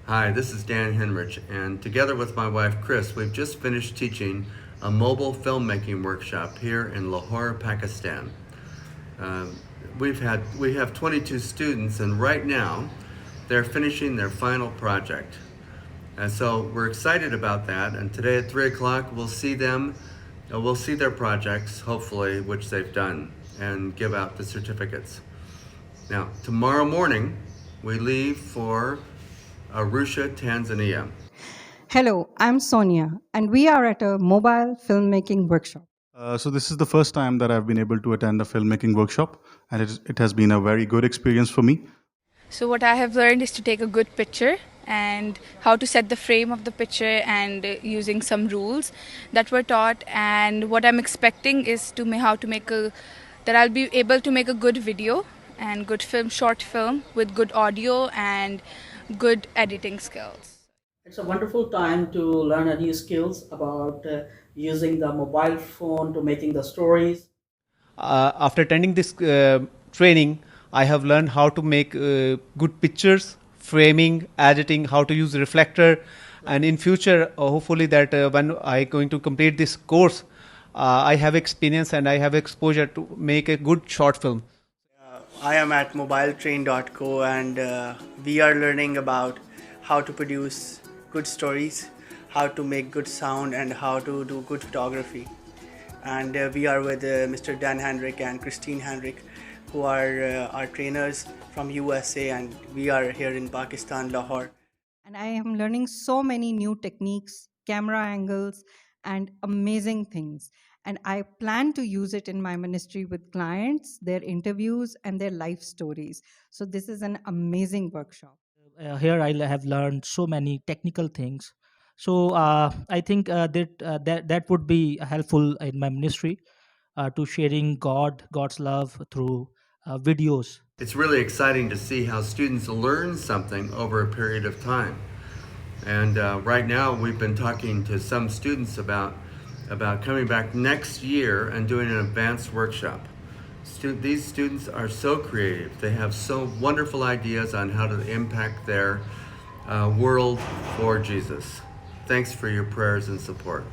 Hi, this is Dan Henrich, and together with my wife Chris, we've just finished teaching a mobile filmmaking workshop here in Lahore, Pakistan. Um, we have 22 students, and right now they're finishing their final project. And so we're excited about that. And today at 3 o'clock, we'll see their projects, hopefully, which they've done, and give out the certificates. Now, tomorrow morning, we leave for Arusha, Tanzania. Hello, I'm Sonia, and we are at a mobile filmmaking workshop. So this is the first time that I've been able to attend a filmmaking workshop, and it has been a very good experience for me. So, what I have learned is to take a good picture and how to set the frame of the picture and using some rules that were taught. And what I'm expecting is how to make that I'll be able to make a good video and good short film with good audio and good editing skills. It's a wonderful time to learn a new skills about using the mobile phone to making the stories. After attending this training, I have learned how to make good pictures, framing, editing, how to use reflector, and in future, hopefully that when I going to complete this course, I have experience and I have exposure to make a good short film. I am at mobiletrain.co and we are learning about how to produce good stories, how to make good sound, and how to do good photography. And we are with Mr. Dan Henrich and Christine Henrich, who are our trainers from USA, and we are here in Pakistan, Lahore. And I am learning so many new techniques, camera angles, and amazing things. And I plan to use it in my ministry with clients, their interviews, and their life stories. So, this is an amazing workshop. Here I have learned so many technical things. So I think that would be helpful in my ministry to sharing God's love through videos. It's really exciting to see how students learn something over a period of time. And right now, we've been talking to some students about coming back next year and doing an advanced workshop. These students are so creative. They have so wonderful ideas on how to impact their world for Jesus. Thanks for your prayers and support.